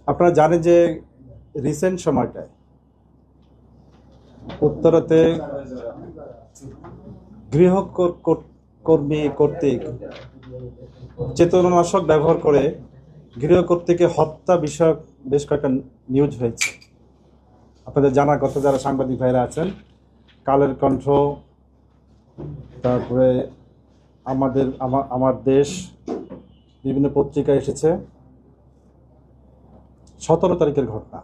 আপনারা জানেন যে রিসেন্ট সময়টায় উত্তরাতে গৃহকর্মী কর্তৃক চেতনানাশক ব্যবহার করে গৃহকর্ত্রীকে হত্যা বিষয়ক বেশ কয়েকটা নিউজ হয়েছে। আপনাদের জানার কথা, যারা সাংবাদিক ভাইরা আছেন, কালের কণ্ঠ, তারপরে আমার দেশ, বিভিন্ন পত্রিকায় এসেছে। 17 তারিখের ঘটনা।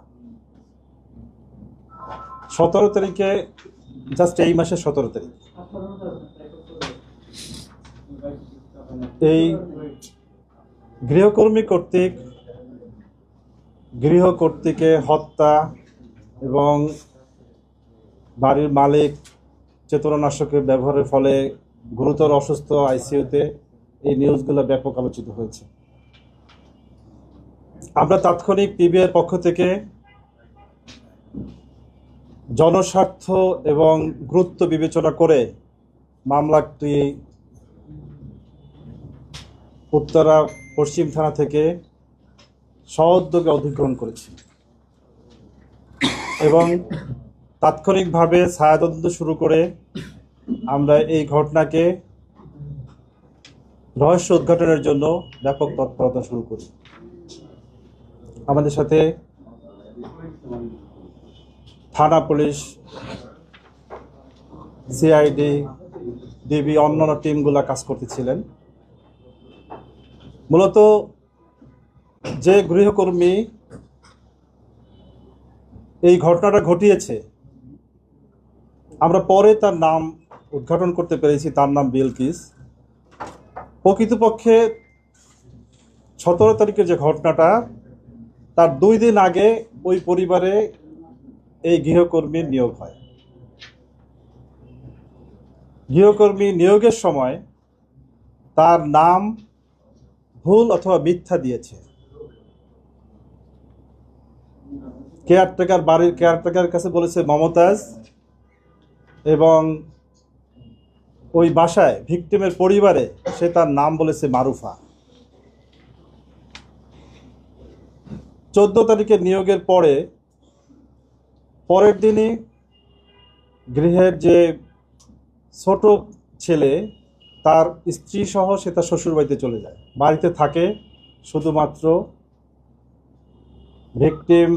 17 তারিখে, জাস্ট এই মাসের 17 তারিখ, এই গৃহকর্মী কর্তৃক গৃহকর্ত্রীকে হত্যা এবং বাড়ির মালিক চেতনানাশকের ব্যবহারের ফলে গুরুতর অসুস্থ আইসিইউতে, এই নিউজগুলো ব্যাপক আলোচিত হয়েছে। আমরা তাৎক্ষণিক পিবিআইয়ের পক্ষ থেকে জনস্বার্থ এবং গুরুত্ব বিবেচনা করে মামলাটি উত্তরা পশ্চিম থানা থেকে সউদ্যোগে অধিগ্রহণ করেছি এবং তাৎক্ষণিকভাবে ছায়াতদন্ত শুরু করে আমরা এই ঘটনাকে রহস্য উদ্ঘাটনের জন্য ব্যাপক তৎপরতা শুরু করি। আমাদের সাথে থানা পুলিশ, সিআইডি, ডিবি, অন্যান্য টিমগুলা কাজ করতেছিলেন। মূলত যে গৃহকর্মী এই ঘটনাটা ঘটিয়েছে, আমরা পরে তার নাম উদ্ঘাটন করতে পেরেছি। তার নাম বিলকিস। প্রকৃতপক্ষে 17 তারিখের যে ঘটনাটা, তার 2 দিন আগে ওই পরিবারে এই গৃহকর্মীর নিয়োগ হয়। গৃহকর্মী নিয়োগের সময় তার নাম ভুল অথবা মিথ্যা দিয়েছে। কেয়ারটেকার, বাড়ির কেয়ারটেকারের কাছে বলেছে মমতাজ, এবং ওই বাসায় ভিকটিমের পরিবারে সে তার নাম বলেছে মারুফা। 14 তারিখে নিয়োগের পরের দিনই গৃহের যে ছোট ছেলে, তার স্ত্রী সহ সে তার শ্বশুরবাড়িতে চলে যায়। বাড়িতে থাকে শুধুমাত্র ভিকটিম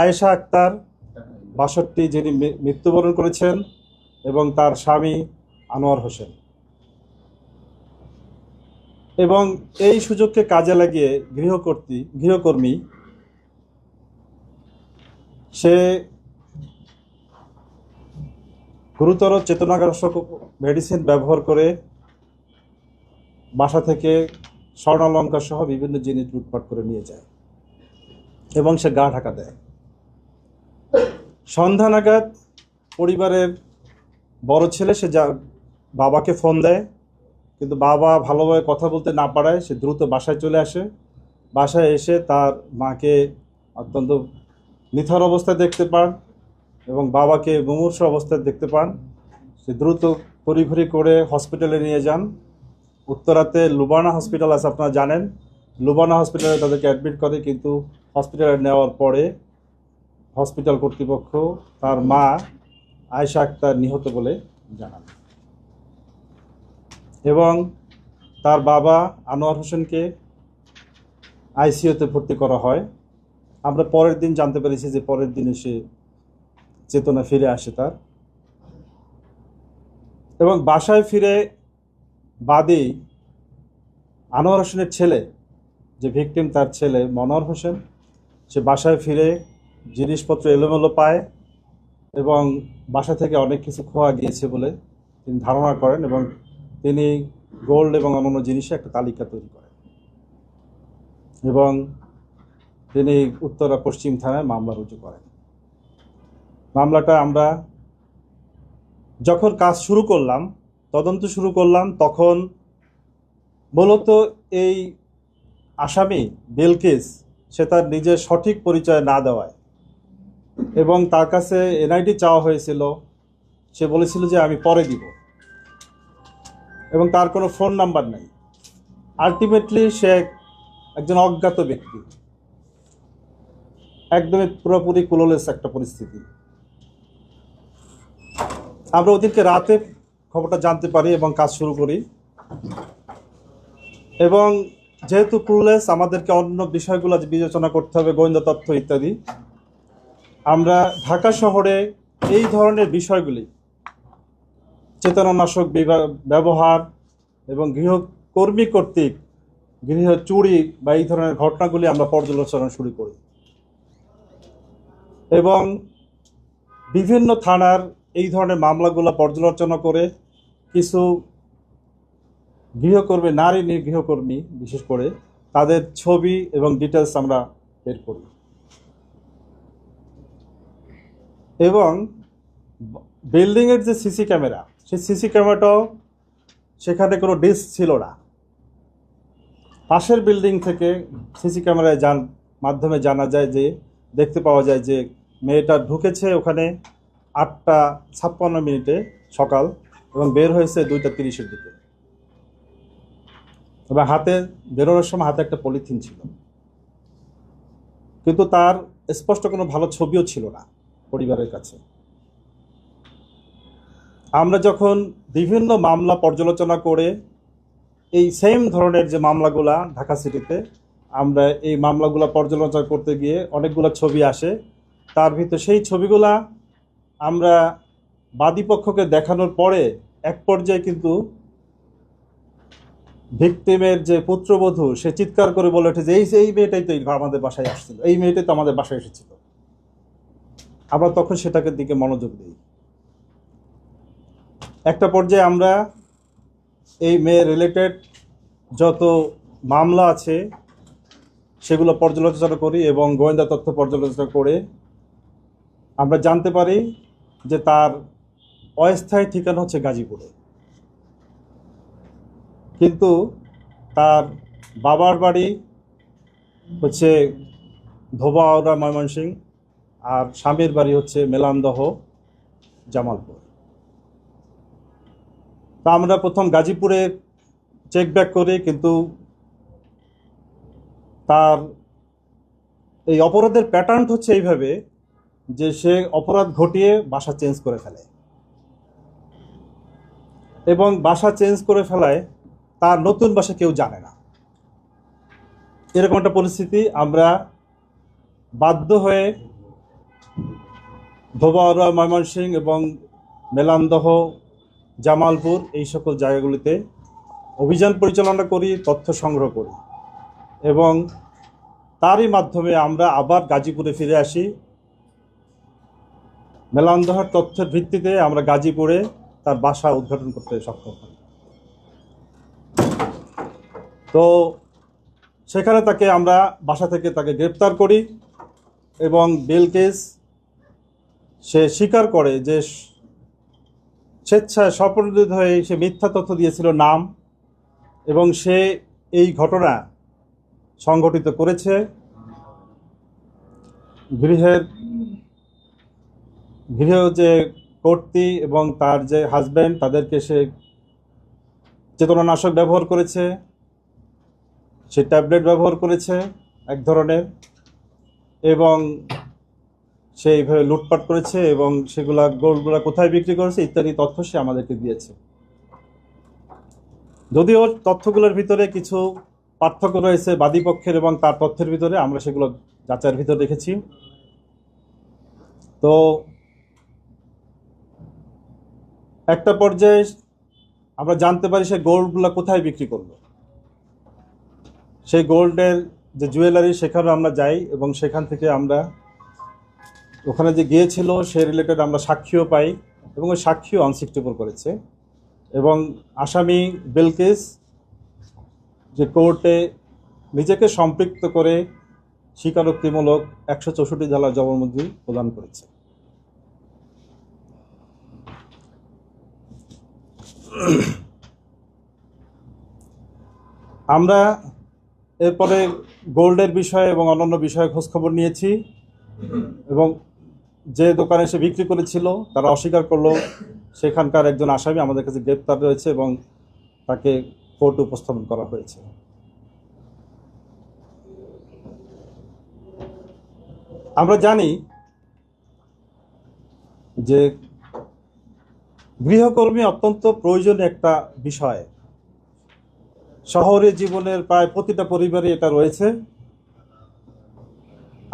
আয়েশা আক্তার 62, যিনি মৃত্যুবরণ করেছেন, এবং তার স্বামী আনোয়ার হোসেন। এবং এই সুযোগকে কাজে লাগিয়ে গৃহকর্মী সে গুরুতর চেতনানাশক মেডিসিন ব্যবহার করে বাসা থেকে স্বর্ণালঙ্কার সহ বিভিন্ন জিনিস লুটপাট করে নিয়ে যায় এবং সে গা ঢাকা দেয়। সন্ধ্যা নাগাদ পরিবারের বড় ছেলে সে বাবাকে ফোন দেয়, কিন্তু বাবা ভালোভাবে কথা বলতে না পারায় সে দ্রুত বাসায় চলে আসে। বাসায় এসে তার মাকে অত্যন্ত নিথর অবস্থায় দেখতে পান এবং বাবাকে মুমূর্ষ অবস্থায় দেখতে পান। সে দ্রুত তড়িঘড়ি করে হসপিটালে নিয়ে যান। উত্তরাতে লুবানা হসপিটাল আছে, আপনারা জানেন। লুবানা হসপিটালে তাদেরকে অ্যাডমিট করে, কিন্তু হসপিটালে নেওয়ার পরে হসপিটাল কর্তৃপক্ষ তার মা আয়েশা আক্তার নিহত বলে জানান এবং তার বাবা আনোয়ার হোসেনকে আইসিইউতে ভর্তি করা হয়। আমরা পরের দিন জানতে পেরেছি যে পরের দিনে সে চেতনা ফিরে আসে তার, এবং বাসায় ফিরে বাদী আনোয়ার হোসেনের ছেলে, যে ভিকটিম তার ছেলে মনোয়ার হোসেন, সে বাসায় ফিরে জিনিসপত্র এলোমেলো পায় এবং বাসা থেকে অনেক কিছু খোয়া গিয়েছে বলে তিনি ধারণা করেন, এবং তিনি গোল্ড এবং অন্যান্য জিনিসে একটা তালিকা তৈরি করেন এবং তিনি উত্তরা পশ্চিম থানায় মামলা রুজু করেন। মামলাটা আমরা যখন কাজ শুরু করলাম, তদন্ত শুরু করলাম, তখন মূলত এই আসামি বিলকিস সে তার নিজের সঠিক পরিচয় না দেওয়ায়, এবং তার কাছে এনআইডি চাওয়া হয়েছিল, সে বলেছিল যে আমি পরে দিব, এবং তার কোনো ফোন নাম্বার নেই। আলটিমেটলি সে একজন অজ্ঞাত ব্যক্তি, একদমই পুরোপুরি ক্লোলেস একটা পরিস্থিতি। আমরা ওদিনকে রাতে খবরটা জানতে পারি এবং কাজ শুরু করি, এবং যেহেতু ক্লুলেস আমাদেরকে অন্য বিষয়গুলো বিবেচনা করতে হবে, গোয়েন্দা তথ্য ইত্যাদি। আমরা ঢাকা শহরে এই ধরনের বিষয়গুলি, চেতনানাশক ব্যবহার এবং গৃহকর্মী কর্তৃক গৃহ চুরি বা এই ধরনের ঘটনাগুলি আমরা পর্যালোচনা শুরু করি, এবং বিভিন্ন থানার এই ধরনের মামলাগুলো পর্যালোচনা করে কিছু গৃহকর্মী, নারী গৃহকর্মী বিশেষ করে তাদের ছবি এবং ডিটেলস আমরা বের করি, এবং বিল্ডিংয়ের যে সিসি ক্যামেরা, সেই সিসি ক্যামেরাটাও সেখানে কোনো ডিস্ক ছিল না। পাশের বিল্ডিং থেকে সিসি ক্যামেরায় মাধ্যমে জানা যায় যে, দেখতে পাওয়া যায় যে মেয়েটা ঢুকেছে ওখানে 8:56 সকাল, এবং বের হয়েছে 2:30 দিকে, এবং হাতে বেরোনোর সময় হাতে একটা পলিথিন ছিল, কিন্তু তার স্পষ্ট কোনো ভালো ছবিও ছিল না পরিবারের কাছে। আমরা যখন বিভিন্ন মামলা পর্যালোচনা করে এই সেম ধরনের যে মামলাগুলা ঢাকা সিটিতে, আমরা এই মামলাগুলা পর্যালোচনা করতে গিয়ে অনেকগুলো ছবি আসে। তার ভিতরে সেই ছবিগুলা আমরা বাদীপক্ষকে দেখানোর পরে এক পর্যায়ে কিন্তু ভিকটিমের যে পুত্রবধূ, সে চিৎকার করে বলে ওঠে যে এই মেয়েটাই তো আমাদের বাসায় আসছিল, এই মেয়েটাই তো আমাদের বাসায় এসেছিল। আমরা তখন সেটাকে দিকে মনোযোগ দিই। একটা পর্যায়ে আমরা এই মেয়ে রিলেটেড যত মামলা আছে সেগুলো পর্যালোচনা করি, এবং গোয়েন্দা তথ্য পর্যালোচনা করে আমরা জানতে পারি যে তার অস্থায়ী ঠিকানা হচ্ছে গাজীপুরে, কিন্তু তার বাবার বাড়ি হচ্ছে ধোবাউড়া ময়মনসিংহ, আর স্বামীর বাড়ি হচ্ছে মেলান্দহ জামালপুর। তা আমরা প্রথম গাজীপুরে চেক ব্যাক করি, কিন্তু তার এই অপরাধের প্যাটার্ন হচ্ছে এইভাবে যে সে অপরাধ ঘটিয়ে বাসা চেঞ্জ করে ফেলে, এবং বাসা চেঞ্জ করে ফেলায় তার নতুন বাসা কেউ জানে না। এরকম একটা পরিস্থিতি আমরা বাধ্য হয়ে ধোবাউড়া ময়মনসিংহ এবং মেলান্দহ জামালপুর এই সকল জায়গাগুলিতে অভিযান পরিচালনা করি, তথ্য সংগ্রহ করি, এবং তারই মাধ্যমে আমরা আবার গাজীপুরে ফিরে আসি। মেলান্দহের তথ্যের ভিত্তিতে আমরা গাজীপুরে তার বাসা উদ্ঘাটন করতে সক্ষম হই। তো সেখানে আমরা বাসা থেকে তাকে গ্রেপ্তার করি, এবং বিলকিস সে স্বীকার করে যে স্বেচ্ছায় স্বপ্রণোদিত হয়ে সে মিথ্যা তথ্য দিয়েছিল নাম, এবং সে এই ঘটনা সংঘটিত করেছে। গৃহ যে কর্ত্রী এবং তার যে হাজব্যান্ড, তাদেরকে সে চেতনানাশক ব্যবহার করেছে, সে ট্যাবলেট ব্যবহার করেছে এক ধরনের, এবং সে এইভাবে লুটপাট করেছে, এবং গোল্ডগুলা কোথায় বিক্রি করেছে ইত্যাদি তথ্য সে আমাদেরকে দিয়েছে। যদিও তথ্যগুলোর ভিতরে কিছু পার্থক্য রয়েছে বাদীপক্ষের এবং তার তথ্যের ভিতরে, আমরা সেগুলো যাচাইয়ের ভিতরে রেখেছি। তো একটা পর্যায়ে আমরা জানতে পারি সে গোল্ডগুলো কোথায় বিক্রি করলো। সেই গোল্ডের যে জুয়েলারি, সেখানেও আমরা যাই, এবং সেখান থেকে আমরা ওখানে যে গিয়েছিল সে রিলেটেড আমরা সাক্ষীও পাই, এবং ওই সাক্ষীও আনসিক্টেবল করেছে। এবং আসামি বিলকিস যে কোর্টে নিজেকে সম্পৃক্ত করে স্বীকারোক্তিমূলক 164 ধারা জবানবন্দি প্রদান করেছে। আমরা এরপরে গোল্ডের বিষয়ে এবং অন্যান্য বিষয়ে খোঁজখবর নিয়েছি, এবং যে দোকানে সে বিক্রি করেছিল তারা অস্বীকার করলো সেখানকার একজন আসামি আমাদের কাছে গ্রেপ্তার রয়েছে, এবং তাকে কোর্টে উপস্থাপন করা হয়েছে। আমরা জানি যে গৃহকর্মী অত্যন্ত প্রয়োজনীয় একটা বিষয়। শহরে জীবনের প্রায় প্রতিটা পরিবারে এটা রয়েছে।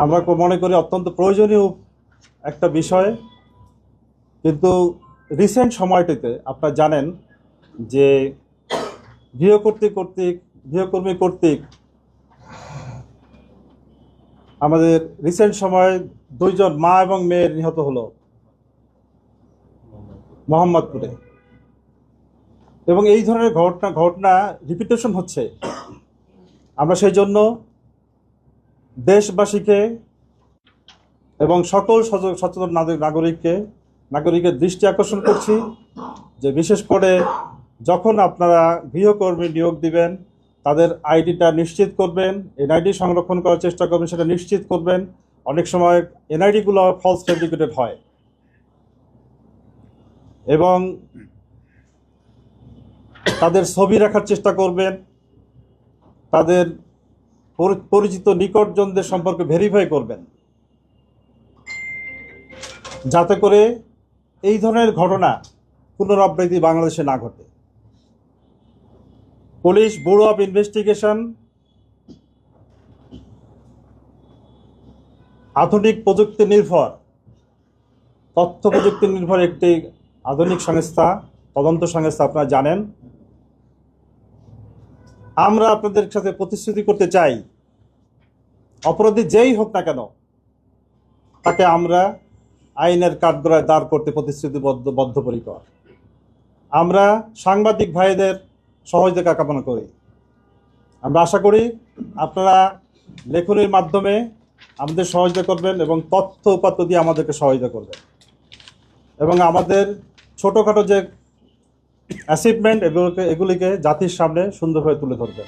আমরা মনে করি অত্যন্ত প্রয়োজনীয় একটা বিষয়। কিন্তু রিসেন্ট সময়টিতে আপনারা জানেন যে গৃহকর্মী কর্তৃক আমাদের রিসেন্ট সময়ে 2 জন মা এবং মেয়ের নিহত হলো মোহাম্মদপুরে, এবং এই ধরনের ঘটনা রিপিটেশন হচ্ছে। আমরা সেই জন্য দেশবাসীকে এবং সকল সচেতন নাগরিকের দৃষ্টি আকর্ষণ করছি যে বিশেষ করে যখন আপনারা গৃহকর্মী নিয়োগ দিবেন তাদের আইডিটা নিশ্চিত করবেন, এনআইডি সংরক্ষণ করার চেষ্টা করবেন, সেটা নিশ্চিত করবেন। অনেক সময় এনআইডিগুলো ফলস ফেব্রিকেটেড হয়, এবং তাদের ছবি রাখার চেষ্টা করবেন, তাদের পরিচিত নিকটজনদের সম্পর্কে ভেরিফাই করবেন, যাতে করে এই ধরনের ঘটনা পুনরাবৃত্তি বাংলাদেশে না ঘটে। পুলিশ ব্যুরো অফ ইনভেস্টিগেশন আধুনিক প্রযুক্তি নির্ভর, তথ্য প্রযুক্তি নির্ভর একটি আধুনিক সংস্থা, তদন্ত সংস্থা, আপনারা জানেন। আমরা আপনাদের সাথে প্রতিশ্রুতি করতে চাই, অপরাধী যেই হোক না কেন তাকে আমরা আইনের কাঠগড়ায় দাঁড় করতে বদ্ধপরিকর। আমরা সাংবাদিক ভাইদের সহযোগিতা কামনা করি। আমরা আশা করি আপনারা লেখনীর মাধ্যমে আমাদের সহযোগিতা করবেন এবং তথ্য উপাত্ত দিয়ে আমাদেরকে সহযোগিতা করবেন, এবং আমাদের ছোটোখাটো যে অ্যাচিভমেন্ট এগুলিকে জাতির সামনে সুন্দরভাবে তুলে ধরবেন।